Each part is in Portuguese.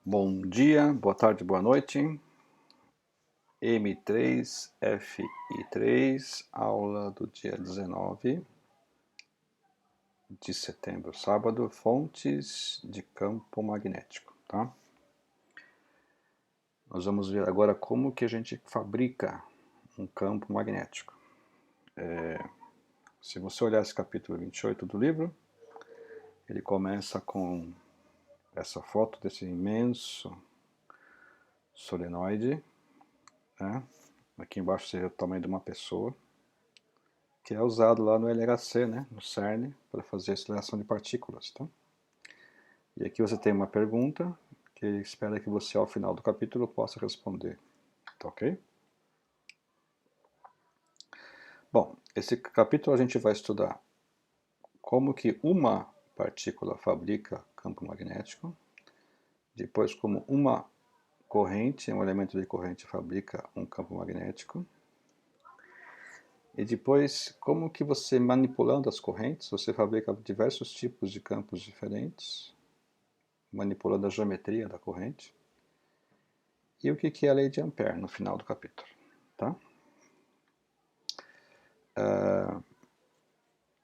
Bom dia, boa tarde, boa noite. M3FI3, aula do dia 19 de setembro, sábado, fontes de campo magnético, tá? Nós vamos ver agora como que a gente fabrica um campo magnético. Se você olhar esse capítulo 28 do livro, ele começa com essa foto desse imenso solenoide, né? Aqui embaixo seria o tamanho de uma pessoa, que é usado lá no LHC, né, no CERN, para fazer aceleração de partículas. Tá? E aqui você tem uma pergunta que espera que você, ao final do capítulo, possa responder. Tá ok? Bom, esse capítulo a gente vai estudar como que uma partícula fabrica campo magnético, depois como uma corrente, um elemento de corrente fabrica um campo magnético, e depois como que você, manipulando as correntes, você fabrica diversos tipos de campos diferentes, manipulando a geometria da corrente, e o que é a lei de Ampère no final do capítulo. Tá?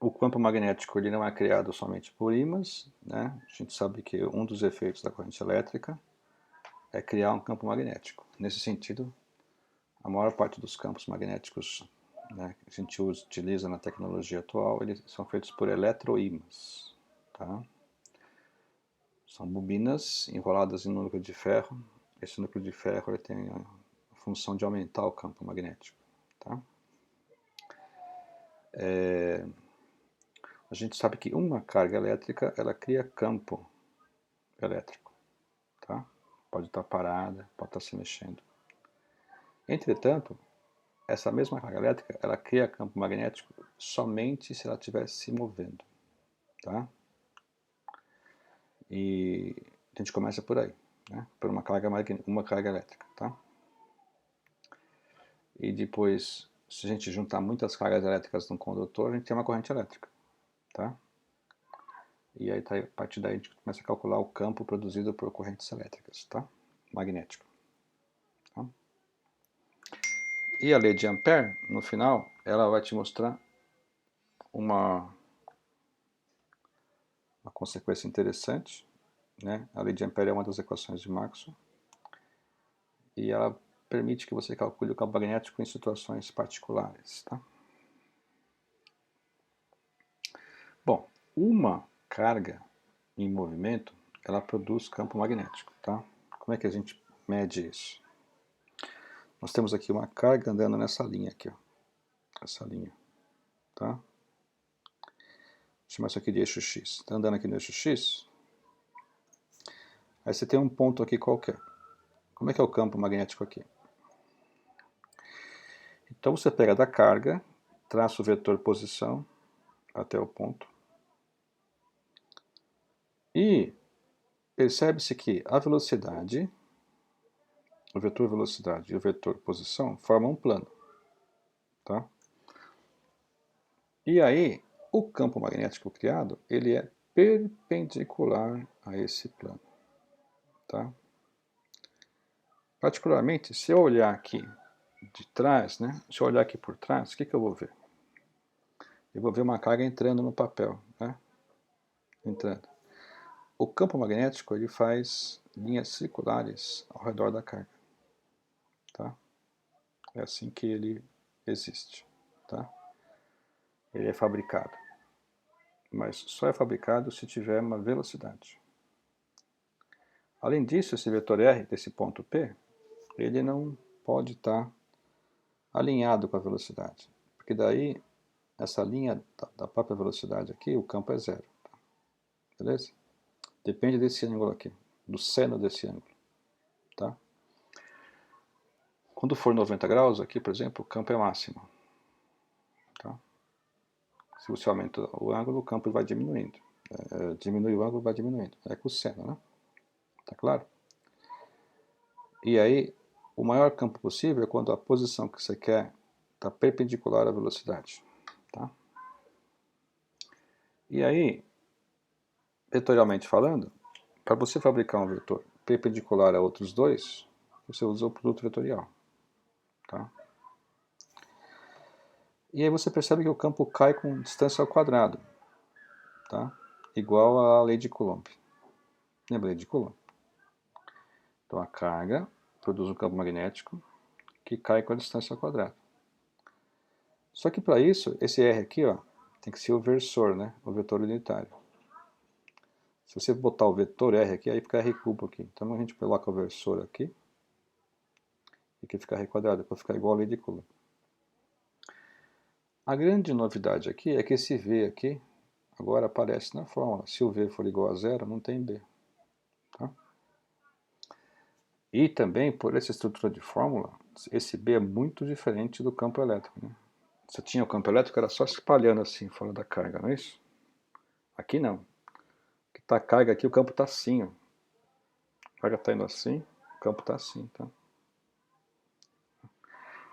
O campo magnético ele não é criado somente por ímãs, né? A gente sabe que um dos efeitos da corrente elétrica é criar um campo magnético. Nesse sentido, a maior parte dos campos magnéticos, né, que a gente utiliza na tecnologia atual, eles são feitos por eletroímãs. Tá? São bobinas enroladas em um núcleo de ferro. Esse núcleo de ferro ele tem a função de aumentar o campo magnético. Tá? A gente sabe que uma carga elétrica ela cria campo elétrico. Tá? Pode estar parada, pode estar se mexendo. Entretanto, essa mesma carga elétrica ela cria campo magnético somente se ela estiver se movendo. Tá? E a gente começa por aí, né? Por uma carga elétrica. Tá? E depois, se a gente juntar muitas cargas elétricas num condutor, a gente tem uma corrente elétrica. Tá? E aí, a partir daí, a gente começa a calcular o campo produzido por correntes elétricas, tá? Magnético. Tá? E a lei de Ampère, no final, ela vai te mostrar uma consequência interessante, né? A lei de Ampère é uma das equações de Maxwell, e ela permite que você calcule o campo magnético em situações particulares, tá? Bom, uma carga em movimento, ela produz campo magnético, tá? Como é que a gente mede isso? Nós temos aqui uma carga andando nessa linha aqui, ó. Essa linha, tá? Vou chamar isso aqui de eixo X. Está andando aqui no eixo X, aí você tem um ponto aqui qualquer. Como é que é o campo magnético aqui? Então você pega da carga, traça o vetor posição até o ponto, e percebe-se que a velocidade, o vetor velocidade e o vetor posição formam um plano. Tá? E aí, o campo magnético criado, ele é perpendicular a esse plano. Tá? Particularmente, se eu olhar aqui de trás, né? Se eu olhar aqui por trás, o que eu vou ver? Eu vou ver uma carga entrando no papel, né? Entrando. O campo magnético ele faz linhas circulares ao redor da carga. Tá? É assim que ele existe. Tá? Ele é fabricado. Mas só é fabricado se tiver uma velocidade. Além disso, esse vetor R desse ponto P, ele não pode estar alinhado com a velocidade. Porque daí, essa linha da própria velocidade aqui, o campo é zero. Tá? Beleza? Depende desse ângulo aqui, do seno desse ângulo. Tá? Quando for 90 graus, aqui, por exemplo, o campo é máximo. Tá? Se você aumenta o ângulo, o campo vai diminuindo. Diminui o ângulo, vai diminuindo. É com o seno, né? Tá claro? E aí, o maior campo possível é quando a posição que você quer está perpendicular à velocidade. Tá? E aí, vetorialmente falando, para você fabricar um vetor perpendicular a outros dois, você usa o produto vetorial. Tá? E aí você percebe que o campo cai com distância ao quadrado, tá? Igual à lei de Coulomb. Lembra a lei de Coulomb? Então a carga produz um campo magnético que cai com a distância ao quadrado. Só que para isso, esse R aqui, ó, tem que ser o versor, né? O vetor unitário. Se você botar o vetor R aqui, aí fica R cubo aqui. Então a gente coloca o versor aqui, e aqui fica R quadrado, para ficar igual a lei de Coulomb. A grande novidade aqui é que esse V aqui agora aparece na fórmula. Se o V for igual a zero, não tem B. Tá? E também, por essa estrutura de fórmula, esse B é muito diferente do campo elétrico. Né? Você tinha o campo elétrico, era só se espalhando assim, fora da carga, não é isso? Aqui não. Aqui tá a carga aqui, o campo está assim. Ó. A carga está indo assim, o campo está assim. Tá?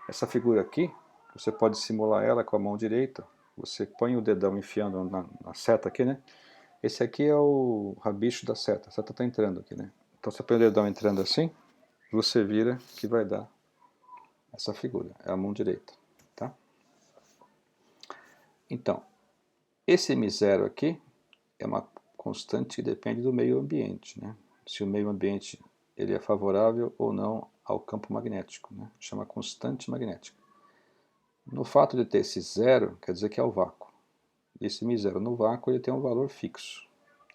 Essa figura aqui, você pode simular ela com a mão direita. Você põe o dedão enfiando na seta aqui, né? Esse aqui é o rabicho da seta. A seta está entrando aqui, né? Então você põe o dedão entrando assim, você vira que vai dar essa figura. É a mão direita, tá? Então, esse M0 aqui é uma constante que depende do meio ambiente, né? Se o meio ambiente ele é favorável ou não ao campo magnético, né? Chama constante magnética. No fato de ter esse zero, quer dizer que é o vácuo. Esse M0 no vácuo ele tem um valor fixo.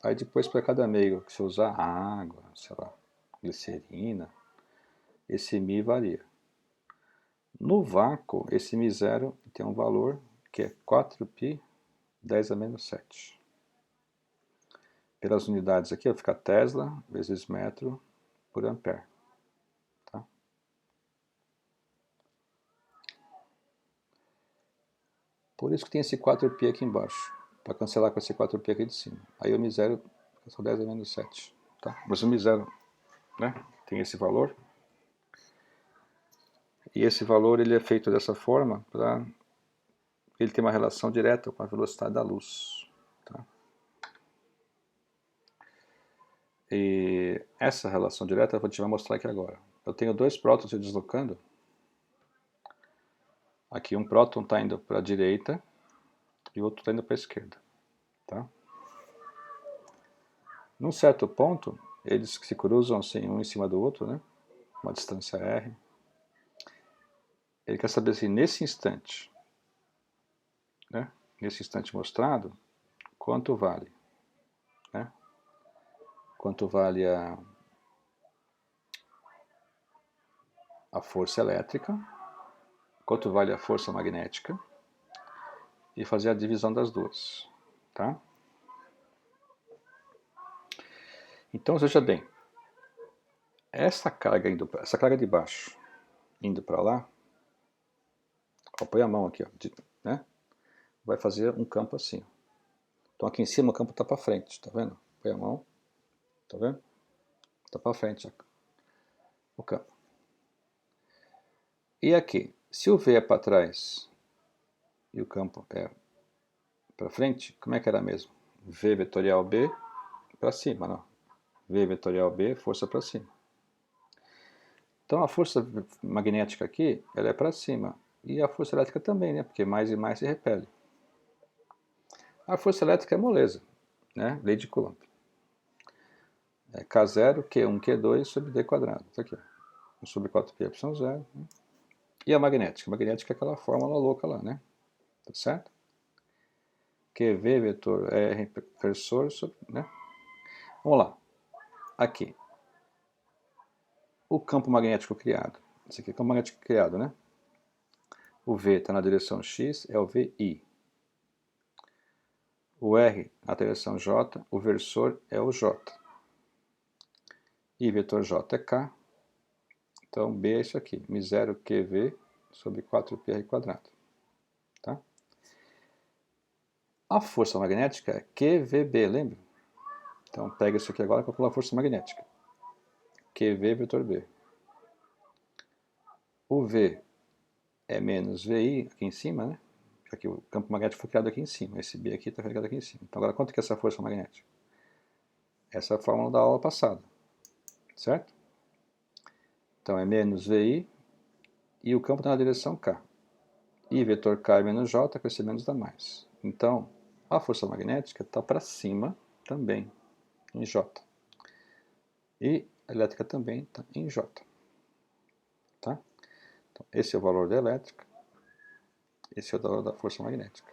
Aí depois para cada meio que você usar água, sei lá, glicerina, esse Mi varia. No vácuo, esse Mi0 tem um valor que é 4π 10 a menos 7. Pelas unidades aqui, vai ficar Tesla vezes metro por ampere. Tá? Por isso que tem esse 4π aqui embaixo, para cancelar com esse 4π aqui de cima. Aí o Mi0 fica só 10 a menos 7. Tá? Mas o Mi0, né, tem esse valor. E esse valor ele é feito dessa forma para ele ter uma relação direta com a velocidade da luz. Tá? E essa relação direta a gente vai mostrar aqui agora. Eu tenho dois prótons se deslocando. Aqui um próton está indo para a direita e o outro está indo para a esquerda. Tá? Num certo ponto, eles se cruzam assim, um em cima do outro, né? Uma distância r. Ele quer saber se nesse instante, né? Nesse instante mostrado, quanto vale. Né? Quanto vale a força elétrica, quanto vale a força magnética, e fazer a divisão das duas. Tá? Então, veja bem, essa carga de baixo indo para lá, ó, põe a mão aqui, ó, né? Vai fazer um campo assim. Então aqui em cima o campo está para frente, tá vendo? Põe a mão, tá vendo? Está para frente o campo. E aqui, se o V é para trás e o campo é para frente, como é que era mesmo? V vetorial B para cima, não? V vetorial B, força para cima. Então a força magnética aqui, ela é para cima. E a força elétrica também, né? Porque mais e mais se repele. A força elétrica é moleza, né? Lei de Coulomb. É K0, Q1, Q2 sobre D quadrado. Tá aqui, ó. 1 sobre 4πε0. Né? E a magnética? A magnética é aquela fórmula louca lá, né? Tá certo? QV vetor R versor sobre, né? Vamos lá. Aqui. O campo magnético criado. Esse aqui é o campo magnético criado, né? O V está na direção X, é o VI. O R na direção J, o versor é o J. I vetor J é K. Então B é isso aqui, μ0 QV sobre 4πr quadrado. Tá? A força magnética é QVB, lembra? Então pega isso aqui agora para calcular a força magnética. QV vetor B. O V é menos VI aqui em cima, né? Aqui o campo magnético foi criado aqui em cima. Esse B aqui está criado aqui em cima. Então agora quanto que é essa força magnética? Essa é a fórmula da aula passada. certo? Então é menos VI e o campo está na direção K. I vetor K menos J, com esse menos dá mais. Então, a força magnética está para cima também, em J. E a elétrica também está em J. Tá? Então, esse é o valor da elétrica, esse é o valor da força magnética.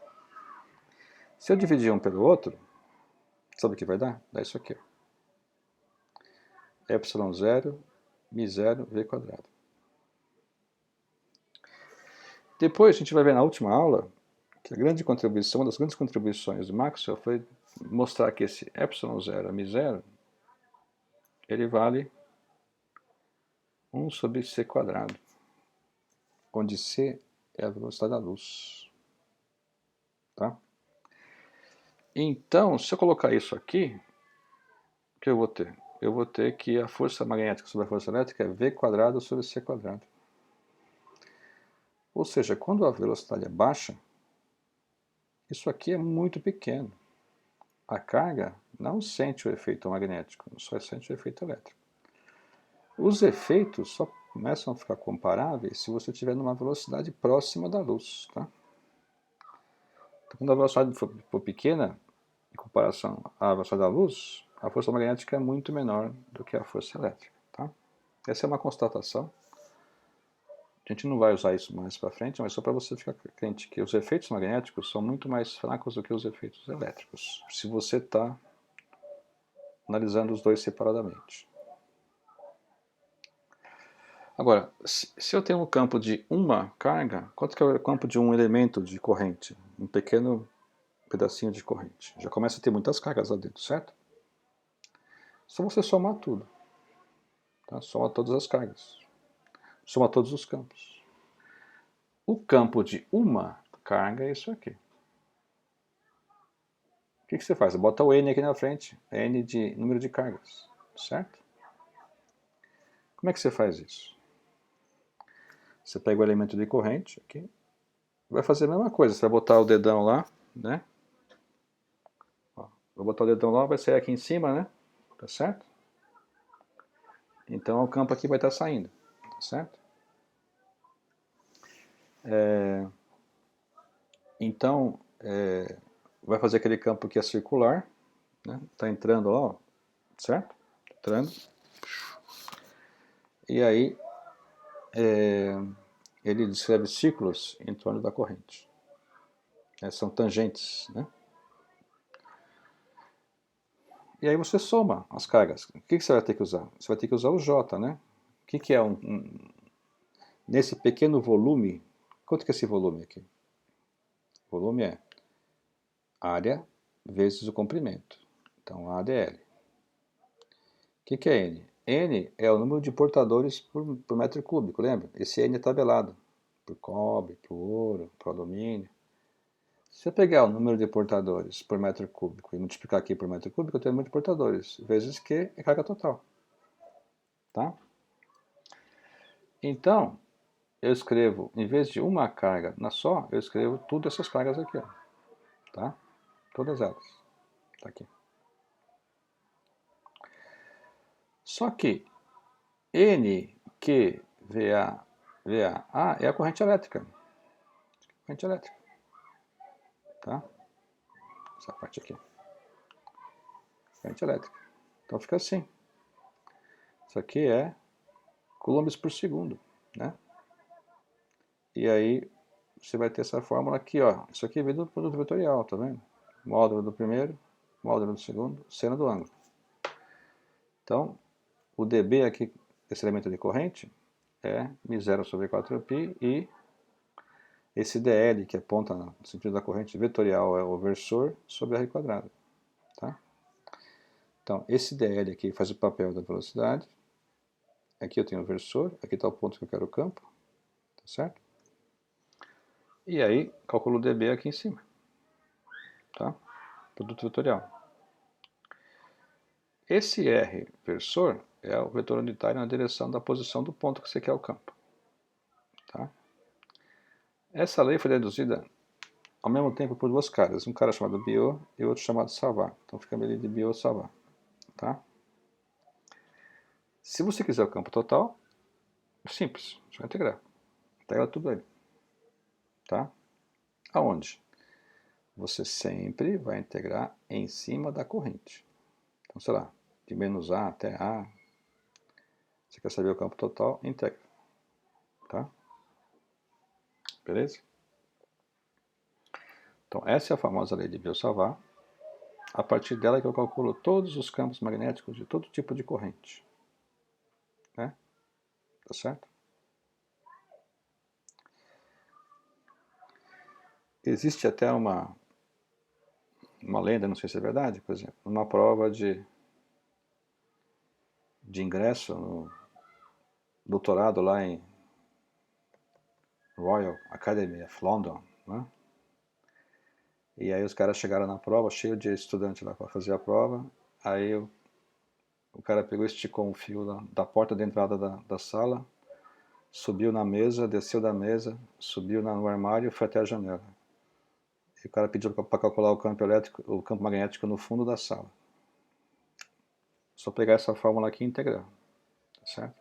Se eu dividir um pelo outro, sabe o que vai dar? Dá isso aqui. ε0, μ0, v². Depois a gente vai ver na última aula que uma das grandes contribuições do Maxwell foi mostrar que esse ε0, μ0, ele vale 1 sobre c², onde c é a velocidade da luz. Tá? Então, se eu colocar isso aqui, o que eu vou ter? Eu vou ter que a força magnética sobre a força elétrica é v² sobre c². Ou seja, quando a velocidade é baixa, isso aqui é muito pequeno. A carga não sente o efeito magnético, só sente o efeito elétrico. Os efeitos só começam a ficar comparáveis se você estiver numa velocidade próxima da luz. Tá? Então, quando a velocidade for pequena, em comparação à velocidade da luz, a força magnética é muito menor do que a força elétrica. Tá? Essa é uma constatação. A gente não vai usar isso mais para frente, mas só para você ficar crente que os efeitos magnéticos são muito mais fracos do que os efeitos elétricos, se você está analisando os dois separadamente. Agora, se eu tenho um campo de uma carga, quanto que é o campo de um elemento de corrente? Um pequeno pedacinho de corrente. Já começa a ter muitas cargas lá dentro, certo? Só você somar tudo. Tá? Soma todas as cargas. Soma todos os campos. O campo de uma carga é isso aqui. O que você faz? Você bota o N aqui na frente. N de número de cargas. Certo? Como é que você faz isso? Você pega o elemento de corrente aqui. Vai fazer a mesma coisa. Você vai botar o dedão lá, né? Ó, vou botar o dedão lá, vai sair aqui em cima, né? Tá certo? Então o campo aqui vai estar saindo. Tá certo? Então, vai fazer aquele campo que é circular, né? Tá entrando lá, ó, certo? Entrando. E aí, ele descreve círculos em torno da corrente. São tangentes, né? E aí você soma as cargas. O que você vai ter que usar? Você vai ter que usar o J, né? O que é nesse pequeno volume, quanto que é esse volume aqui? O volume é área vezes o comprimento. Então, AdL. O que é N? N é o número de portadores por metro cúbico, lembra? Esse N é tabelado. Por cobre, por ouro, por alumínio. Se eu pegar o número de portadores por metro cúbico e multiplicar aqui por metro cúbico, eu tenho o número de portadores, vezes Q é carga total. Tá? Então, eu escrevo, em vez de uma carga na só, eu escrevo todas essas cargas aqui. Ó. Tá? Todas elas. Tá aqui. Só que NQVA é a corrente elétrica. Corrente elétrica. Tá? Essa parte aqui. Corrente elétrica. Então fica assim. Isso aqui é coulombs por segundo, né? E aí você vai ter essa fórmula aqui, ó. Isso aqui vem do produto vetorial, tá vendo? Módulo do primeiro, módulo do segundo, seno do ângulo. Então, o dB aqui, esse elemento de corrente, é μ0 sobre 4π e esse dl, que aponta no sentido da corrente vetorial, é o versor sobre r². Tá? Então, esse dl aqui faz o papel da velocidade. Aqui eu tenho o versor, aqui está o ponto que eu quero o campo. Tá certo? E aí, calculo o dB aqui em cima. Tá? Produto vetorial. Esse R versor é o vetor unitário na direção da posição do ponto que você quer o campo. Tá? Essa lei foi deduzida ao mesmo tempo por duas caras, um cara chamado Biot e outro chamado Savart. Então fica meio de Biot-Savart. Tá? Se você quiser o campo total, simples, só integrar. Integra tudo aí. Tá? Aonde? Você sempre vai integrar em cima da corrente. Então, sei lá, de menos A até A. Você quer saber o campo total? Integra. Tá? Beleza? Então, essa é a famosa lei de Biot-Savart. A partir dela que eu calculo todos os campos magnéticos de todo tipo de corrente. Né? Tá certo? Existe até uma lenda, não sei se é verdade, por exemplo, numa prova de ingresso no doutorado lá em Royal Academy of London, né? E aí os caras chegaram na prova, cheio de estudante lá para fazer a prova, aí o cara pegou e esticou um fio da porta de entrada da sala, subiu na mesa, desceu da mesa, subiu no armário e foi até a janela. E o cara pediu para calcular o campo elétrico, o campo magnético no fundo da sala. Só pegar essa fórmula aqui e integrar, tá certo?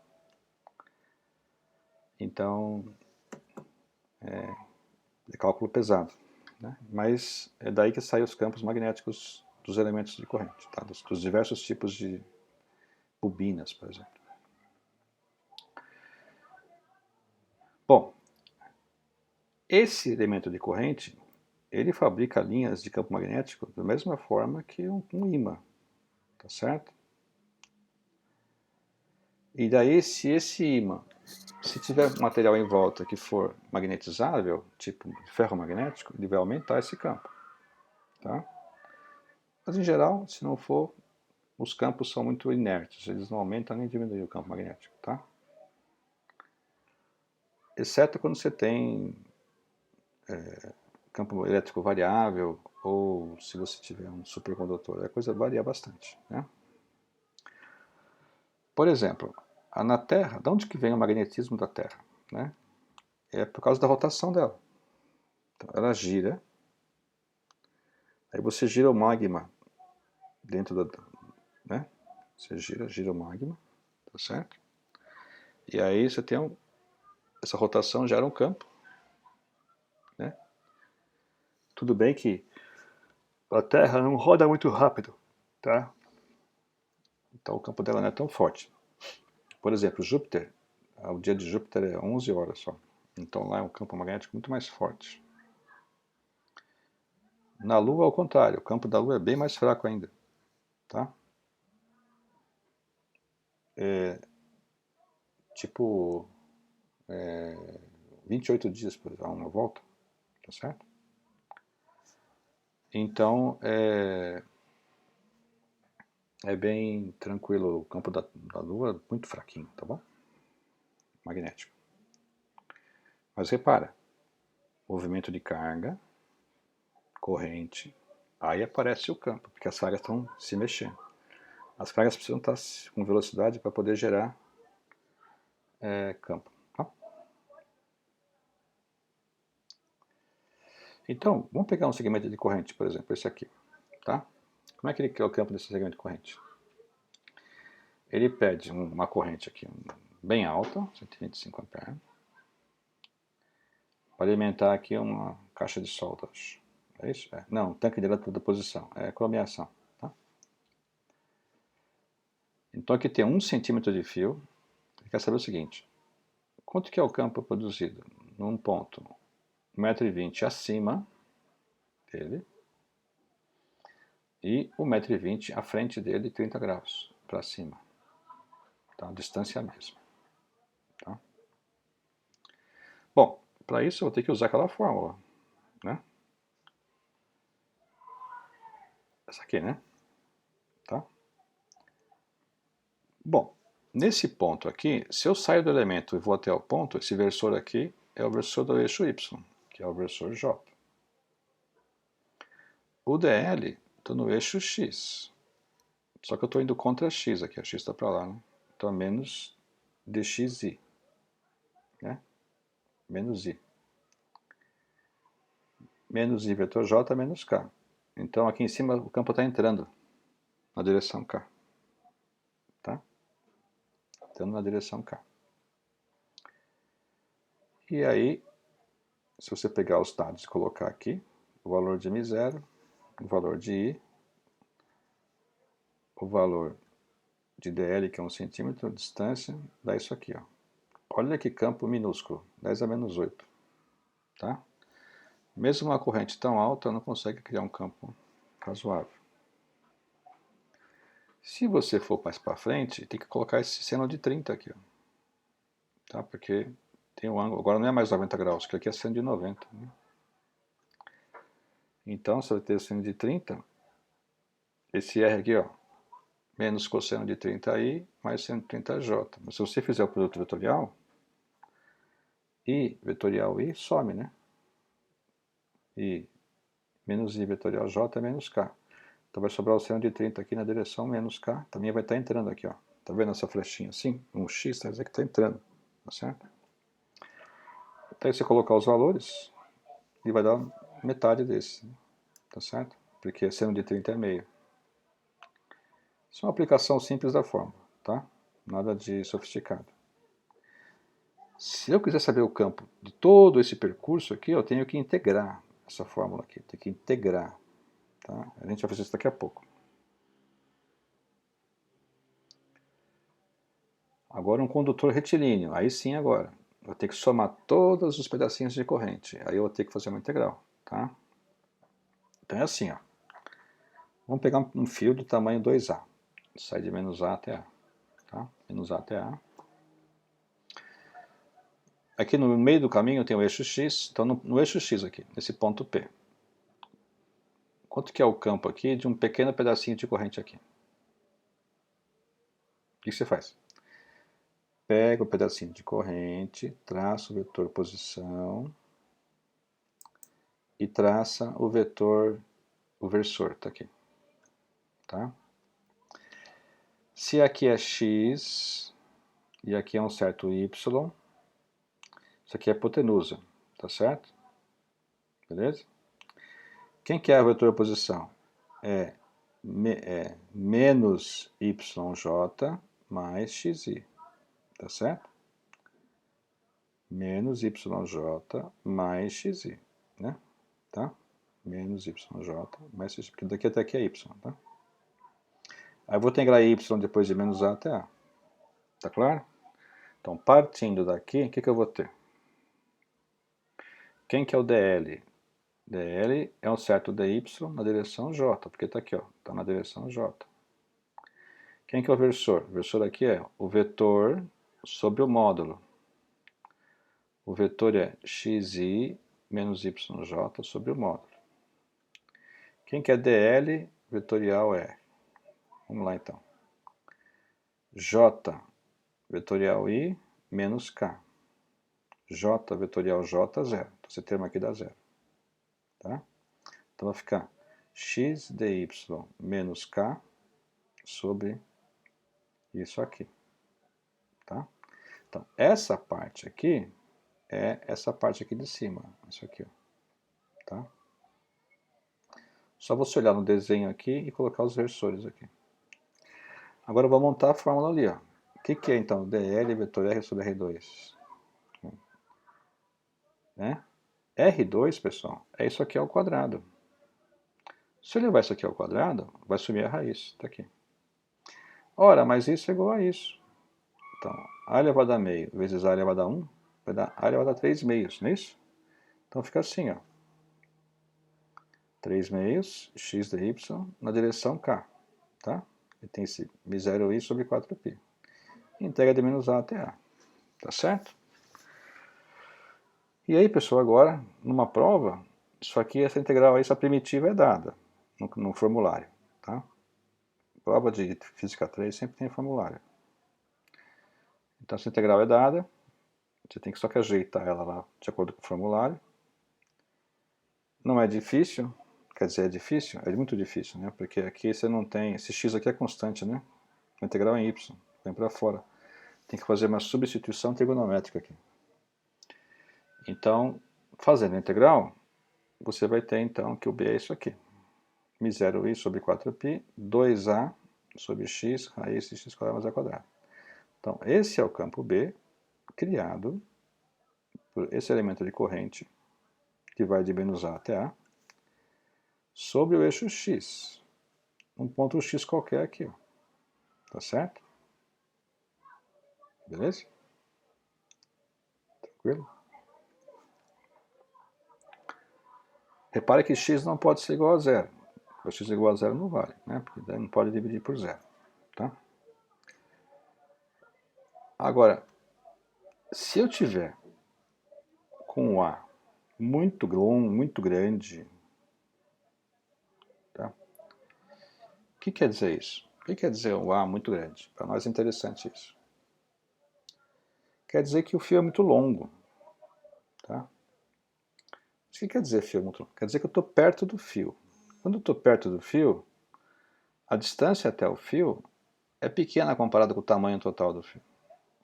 Então, é cálculo pesado, né? Mas é daí que saem os campos magnéticos dos elementos de corrente, tá? dos diversos tipos de bobinas, por exemplo. Bom, esse elemento de corrente, ele fabrica linhas de campo magnético da mesma forma que um ímã, tá certo? E daí, se esse ímã, se tiver material em volta que for magnetizável, tipo ferromagnético, ele vai aumentar esse campo, tá? Mas em geral, se não for, os campos são muito inertes, eles não aumentam nem diminuem o campo magnético, tá? Exceto quando você tem campo elétrico variável ou se você tiver um supercondutor, a coisa varia bastante, né? Por exemplo, na Terra, de onde que vem o magnetismo da Terra, né? É por causa da rotação dela. Então, ela gira, aí você gira o magma dentro da, né? Você gira o magma, tá certo? E aí você tem essa rotação gera um campo, né? Tudo bem que a Terra não roda muito rápido, tá? Então o campo dela não é tão forte. Por exemplo, Júpiter, o dia de Júpiter é 11 horas só. Então lá é um campo magnético muito mais forte. Na Lua, ao contrário, o campo da Lua é bem mais fraco ainda, tá? É, tipo, 28 dias para dar uma volta, tá certo? Então, é bem tranquilo, o campo da Lua é muito fraquinho, tá bom? Magnético. Mas repara, movimento de carga, corrente, aí aparece o campo, porque as cargas estão se mexendo. As cargas precisam estar com velocidade para poder gerar campo. Tá? Então, vamos pegar um segmento de corrente, por exemplo, esse aqui. Tá? Como é que ele cria o campo desse segmento de corrente? Ele pede uma corrente aqui bem alta, 125 A, para alimentar aqui uma caixa de soldas. É isso? Não, tanque de eletrodeposição. É cromeação. Tá? Então aqui tem 1 centímetro de fio. Ele quer saber o seguinte. Quanto que é o campo produzido num ponto 1,20 m acima dele e 1,20 m à frente dele, 30 graus para cima. Tá? A distância é a mesma. Tá? Bom, para isso eu vou ter que usar aquela fórmula. Né? Essa aqui, né? Tá? Bom, nesse ponto aqui, se eu saio do elemento e vou até o ponto, esse versor aqui é o versor do eixo Y, que é o versor J. O DL, estou no eixo X. Só que eu estou indo contra X aqui, a X está para lá, né? Então é menos dxi, né? Menos I. Menos I vetor J menos K. Então aqui em cima o campo está entrando na direção K. Tá? entrando na direção K. E aí, se você pegar os dados e colocar aqui, o valor de M0, o valor de I, o valor de DL, que é 1 centímetro de distância, dá isso aqui, ó. Olha que campo minúsculo, 10 a menos 8. Tá? Mesmo uma corrente tão alta não consegue criar um campo razoável. Se você for mais para frente, tem que colocar esse seno de 30 aqui, ó. Tá? Porque tem um ângulo, agora não é mais 90 graus, que aqui é seno de 90. Né? Então, você vai ter seno de 30, esse R aqui, ó, menos cosseno de 30i, mais seno de 30j. Mas se você fizer o produto vetorial, I vetorial I some, né? I menos I vetorial J é menos K. Então vai sobrar o seno de 30 aqui na direção menos K. Também vai estar entrando aqui, ó. Tá vendo essa flechinha assim? Um X, quer dizer que está entrando. Tá certo? Então aí você colocar os valores e vai dar metade desse. Né? Tá certo? Porque seno de 30 é meio. Isso é uma aplicação simples da fórmula, tá? Nada de sofisticado. Se eu quiser saber o campo de todo esse percurso aqui, eu tenho que integrar essa fórmula aqui. Tem que integrar. Tá? A gente vai fazer isso daqui a pouco. Agora um condutor retilíneo. Aí sim agora. Eu vou ter que somar todos os pedacinhos de corrente. Aí eu vou ter que fazer uma integral. Tá? Então é assim. Ó. Vamos pegar um fio do tamanho 2A. Sai de menos A até A. Tá? Menos A até A. Aqui no meio do caminho tem o eixo X. Então no eixo X aqui, nesse ponto P. Quanto que é o campo aqui de um pequeno pedacinho de corrente aqui? O que você faz? Pega o pedacinho de corrente, traça o vetor posição e traça o vetor, o versor, tá aqui. Tá? Se aqui é x e aqui é um certo y, isso aqui é hipotenusa, tá certo? Beleza? Quem que é o vetor posição? É menos yj mais xi, tá certo? Menos yj mais xi, né? Tá? Menos yj mais xi, porque daqui até aqui é y, tá? Aí eu vou integrar y depois de menos a até a. Tá claro? Então, partindo daqui, o que eu vou ter? Quem que é o dl? dl é um certo dy na direção j, porque está aqui, ó, está na direção j. Quem que é o versor? O versor aqui é o vetor sobre o módulo. O vetor é xi menos yj sobre o módulo. Quem que é dl? Vetorial é, vamos lá então, j vetorial i menos k. J vetorial J, zero. Então, esse termo aqui dá zero. Tá? Então vai ficar x dy menos k sobre isso aqui. Tá? Então, essa parte aqui é essa parte aqui de cima. Isso aqui. Ó. Tá? Só você olhar no desenho aqui e colocar os versores aqui. Agora eu vou montar a fórmula ali. Ó. O que é então dl vetor r sobre r2? Né? R2, pessoal, é isso aqui ao quadrado. Se eu levar isso aqui ao quadrado, vai sumir a raiz. Está aqui. Ora, mas isso é igual a isso. Então, a elevado a meio vezes a elevado a 1 vai dar a elevado a 3 meios, não é isso? Então fica assim, ó. 3 meios x dy na direção k. Tá? E tem esse m0i sobre 4π. Integra de menos a até a. Tá certo? E aí, pessoal, agora, numa prova, isso aqui, essa integral aí, essa primitiva é dada no formulário. Tá? Prova de Física 3 sempre tem formulário. Então, essa integral é dada. Você tem que só que ajeitar ela lá de acordo com o formulário. Não é difícil, quer dizer, é difícil? É muito difícil, né? Porque aqui você não tem, esse x aqui é constante, né? A integral é em y, vem para fora. Tem que fazer uma substituição trigonométrica aqui. Então, fazendo a integral, você vai ter então que o b é isso aqui. m0i sobre 4π, 2a sobre x, raiz de x² mais a quadrado. Então, esse é o campo B criado por esse elemento de corrente, que vai de menos A até A, sobre o eixo X. Um ponto X qualquer aqui, ó. Tá certo? Beleza? Tranquilo? Repare que x não pode ser igual a zero. Se x é igual a zero não vale, né? Porque daí não pode dividir por zero. Tá? Agora, se eu tiver com o A muito longo, muito grande, tá? O que quer dizer isso? O que quer dizer o A muito grande? Para nós é interessante isso. Quer dizer que o fio é muito longo. Tá? O que quer dizer fio muito longo? Quer dizer que eu estou perto do fio. Quando eu estou perto do fio, a distância até o fio é pequena comparada com o tamanho total do fio.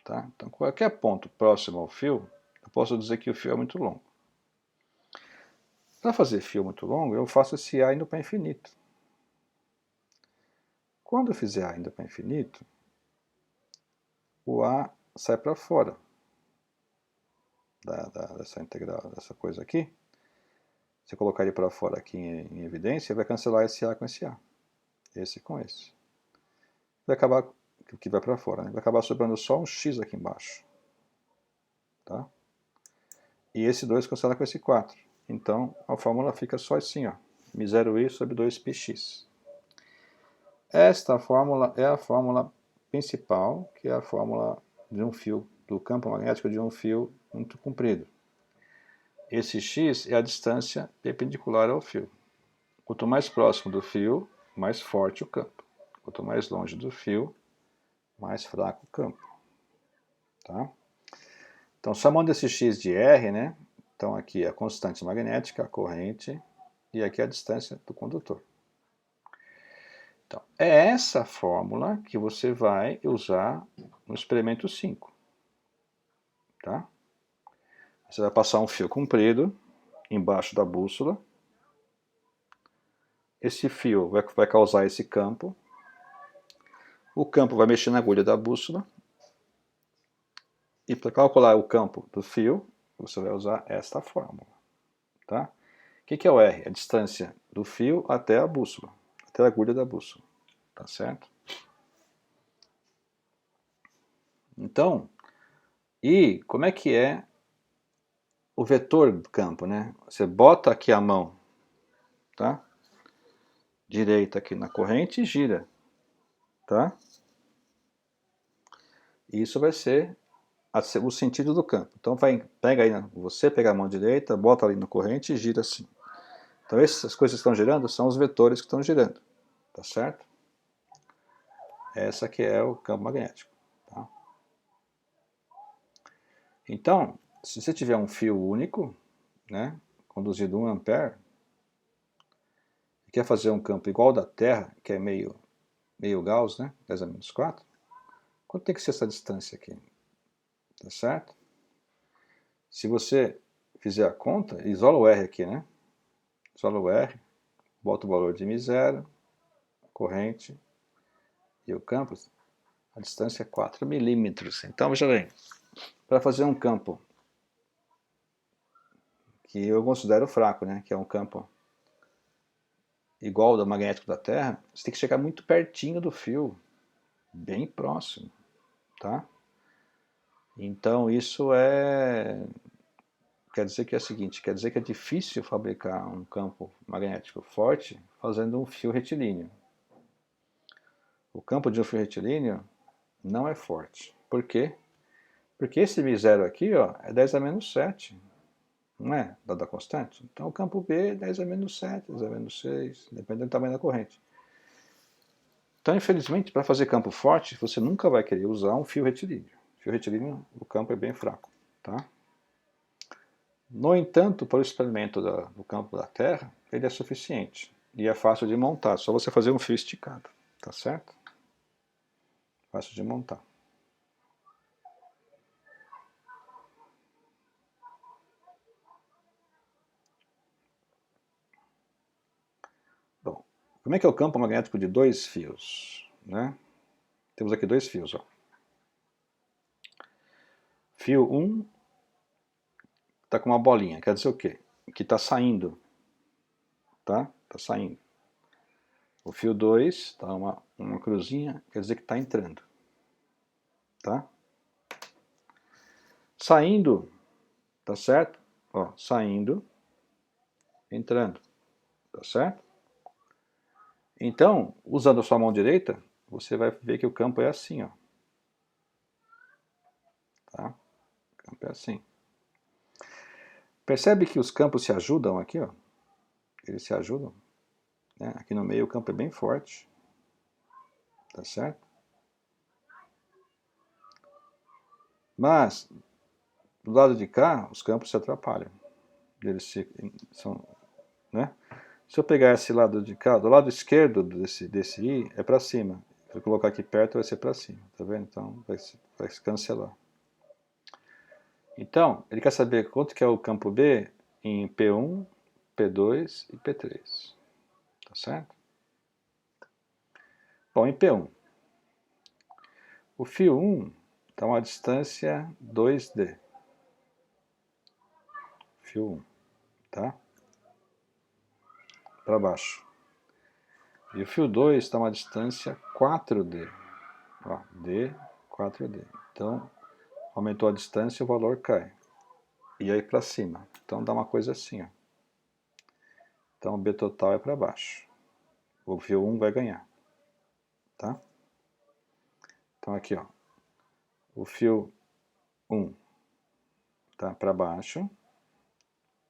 Tá? Então, qualquer ponto próximo ao fio, eu posso dizer que o fio é muito longo. Para fazer fio muito longo, eu faço esse A indo para infinito. Quando eu fizer A indo para infinito, o A sai para fora dessa integral, dessa coisa aqui. Se eu colocar ele para fora aqui em evidência, vai cancelar esse A com esse A. Esse com esse. Vai acabar, que vai para fora, né? Vai acabar sobrando só um X aqui embaixo. Tá? E esse 2 cancela com esse 4. Então, a fórmula fica só assim, ó. μ0i sobre 2πx. Esta fórmula é a fórmula principal, que é a fórmula de um fio, do campo magnético de um fio muito comprido. Esse x é a distância perpendicular ao fio. Quanto mais próximo do fio, mais forte o campo. Quanto mais longe do fio, mais fraco o campo. Tá? Então, chamando esse x de R, né? Então, aqui é a constante magnética, a corrente, e aqui a distância do condutor. Então, é essa fórmula que você vai usar no experimento 5. Tá? Você vai passar um fio comprido embaixo da bússola. Esse fio vai causar esse campo. O campo vai mexer na agulha da bússola. E para calcular o campo do fio, você vai usar esta fórmula. Tá? O que é o R? A distância do fio até a bússola, até a agulha da bússola. Tá certo? Então, e como é que é o vetor do campo, né? Você bota aqui a mão, tá? Direita aqui na corrente e gira, tá? Isso vai ser o sentido do campo. Então pega aí, você pega a mão direita, bota ali na corrente e gira assim. Então essas coisas que estão girando são os vetores que estão girando, tá certo? Essa que é o campo magnético. Tá? Então, se você tiver um fio único, né, conduzido 1 ampere, e quer fazer um campo igual ao da Terra, que é meio Gauss, né, 10 a menos 4, quanto tem que ser essa distância aqui? Tá certo? Se você fizer a conta, isola o R aqui, né? Isola o R, bota o valor de μ0, corrente e o campo, a distância é 4 milímetros. Então, veja bem, para fazer um campo que eu considero fraco, né? Que é um campo igual ao do magnético da Terra, você tem que chegar muito pertinho do fio, bem próximo, tá? Então, isso quer dizer que é o seguinte, quer dizer que é difícil fabricar um campo magnético forte fazendo um fio retilíneo. O campo de um fio retilíneo não é forte. Por quê? Porque esse μ0 aqui, ó, é 10 a menos 7, não é? Dada a constante. Então o campo B é 10 a menos 7, 10 a menos 6, dependendo do tamanho da corrente. Então, infelizmente, para fazer campo forte, você nunca vai querer usar um fio retilíneo. Fio retilíneo, o campo é bem fraco. Tá? No entanto, para o experimento do campo da Terra, ele é suficiente. E é fácil de montar, só você fazer um fio esticado. Tá certo? Fácil de montar. Bom, como é que é o campo magnético de dois fios? Né? Temos aqui dois fios. Ó. Fio 1 está com uma bolinha, quer dizer o quê? Que está saindo, tá? Está saindo. O fio 2 está uma cruzinha, quer dizer que está entrando, tá? Saindo, tá certo? Ó, saindo, entrando, tá certo? Então, usando a sua mão direita, você vai ver que o campo é assim, ó. Tá? O campo é assim. Percebe que os campos se ajudam aqui, ó? Eles se ajudam, né? Aqui no meio o campo é bem forte, tá certo? Mas, do lado de cá, os campos se atrapalham. Eles são, né? Se eu pegar esse lado de cá, do lado esquerdo desse I, é para cima. Se eu colocar aqui perto, vai ser para cima, tá vendo? Então, vai se cancelar. Então, ele quer saber quanto que é o campo B em P1, P2 e P3. Tá certo? Bom, em P1, o fio 1 está a uma distância 2D. Fio 1, tá? Para baixo. E o fio 2 está a uma distância 4D. Ó, D, 4D. Então, aumentou a distância, o valor cai. E aí para cima. Então dá uma coisa assim, ó. Então o B total é para baixo. O fio 1 vai ganhar. Tá? Então aqui, ó. O fio 1 tá para baixo,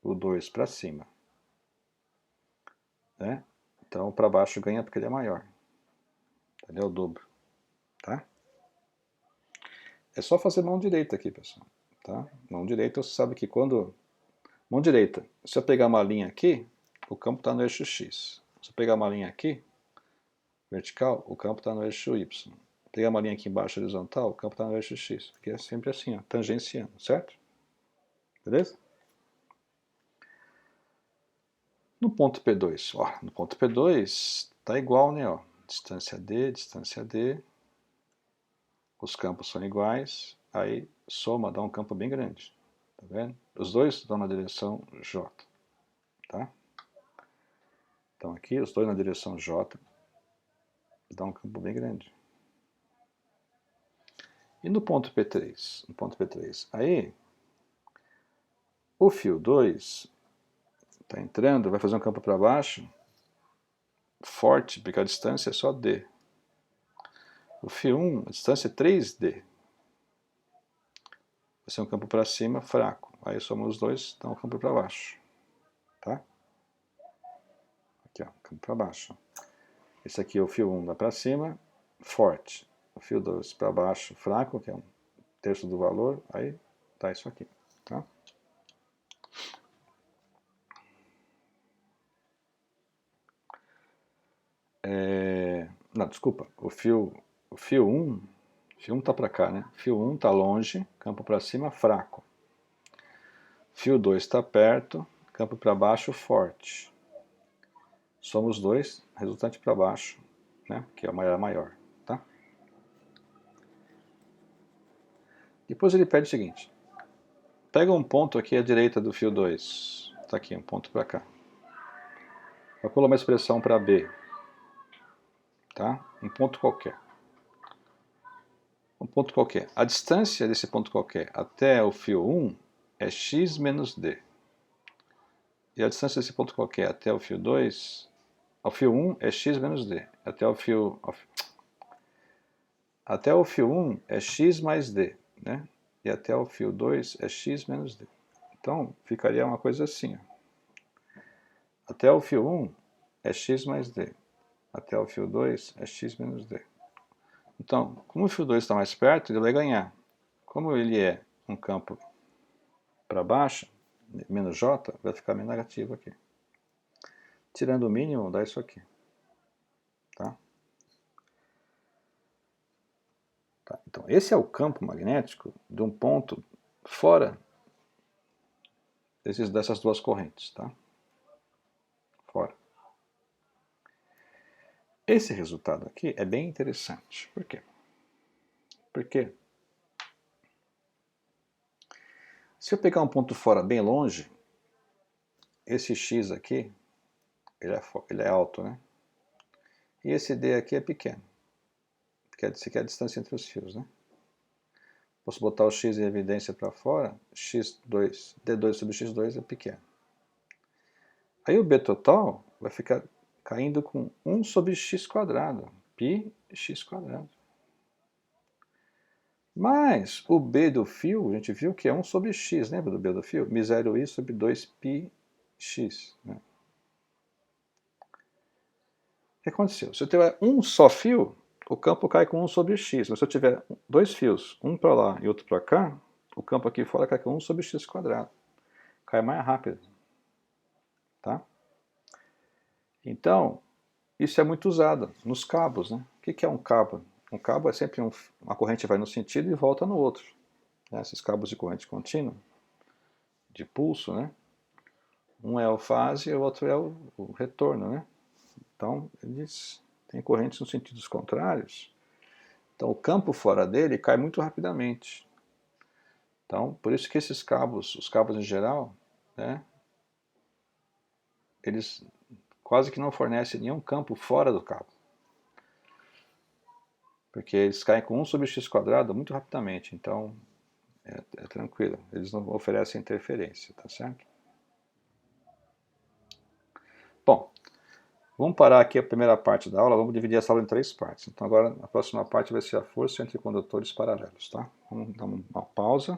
o 2 para cima. Né? Então para baixo ganha porque ele é maior. Ele é o dobro. Tá? É só fazer mão direita aqui, pessoal. Tá? Mão direita, você sabe que quando... Mão direita, se eu pegar uma linha aqui, o campo está no eixo X. Se eu pegar uma linha aqui, vertical, o campo está no eixo Y. Pegar uma linha aqui embaixo horizontal, o campo está no eixo X. Porque é sempre assim, ó, tangenciando, certo? Beleza? No ponto P2, ó, no ponto P2 está igual, né? Ó, distância D, os campos são iguais, aí soma, dá um campo bem grande. Tá vendo? Os dois estão na direção J. Tá? Então aqui, os dois na direção J, dá um campo bem grande. E no ponto P3? No ponto P3, aí o fio 2 está entrando, vai fazer um campo para baixo, forte, porque a distância é só D. O fio 1, a distância é 3D. Vai ser um campo para cima, fraco. Aí somos os dois, dá um campo para baixo. Tá? Aqui, ó, campo para baixo. Esse aqui é o fio 1, dá para cima, forte. O fio 2 para baixo, fraco, que é um terço do valor. Aí tá isso aqui. Tá? Não, desculpa. O fio 1 está para cá, né? Fio 1 está longe, campo para cima, fraco. Fio 2 está perto, campo para baixo, forte. Somos dois, resultante para baixo, né? Que é o maior, tá? Depois ele pede o seguinte. Pega um ponto aqui à direita do fio 2. Está aqui, um ponto para cá. Calcula uma expressão para B. Tá? Um ponto qualquer. Um ponto qualquer. A distância desse ponto qualquer até o fio 1 é x menos d. E a distância desse ponto qualquer até o fio 2, ao fio 1 é x menos d. Até o fio 1 é x mais d, né? E até o fio 2 é x menos d. Então, ficaria uma coisa assim. Ó. Até o fio 1 é x mais d. Até o fio 2 é x menos d. Então, como o fio 2 está mais perto, ele vai ganhar. Como ele é um campo para baixo, menos j, vai ficar meio negativo aqui. Tirando o mínimo, dá isso aqui. Tá? Tá? Então, esse é o campo magnético de um ponto fora dessas duas correntes. Tá? Fora. Esse resultado aqui é bem interessante. Por quê? Porque Se eu pegar um ponto fora bem longe, esse X aqui, ele é alto, né? E esse D aqui é pequeno, porque essa aqui é a distância entre os fios, né? Posso botar o X em evidência para fora, x2, D2 sobre x2 é pequeno. Aí o B total vai ficar caindo com 1 sobre x quadrado, π x quadrado. Mas o B do fio, a gente viu que é 1 sobre x, lembra do B do fio? μi sobre 2πx. Né? O que aconteceu? Se eu tiver um só fio, o campo cai com 1 sobre x. Mas se eu tiver dois fios, um para lá e outro para cá, o campo aqui fora cai com 1 sobre x quadrado. Cai mais rápido. Tá? Então, isso é muito usado nos cabos. Né? O que é um cabo? Um cabo é sempre uma corrente vai no sentido e volta no outro. Né? Esses cabos de corrente contínua, de pulso, né? Um é o fase e o outro é o retorno. Né? Então, eles têm correntes nos sentidos contrários. Então, o campo fora dele cai muito rapidamente. Então, por isso que esses cabos, os cabos em geral, né, eles quase que não fornecem nenhum campo fora do cabo. Porque eles caem com 1 sobre x quadrado muito rapidamente. Então, é tranquilo. Eles não oferecem interferência, tá certo? Bom, vamos parar aqui a primeira parte da aula. Vamos dividir essa aula em 3 partes. Então, agora, a próxima parte vai ser a força entre condutores paralelos, tá? Vamos dar uma pausa.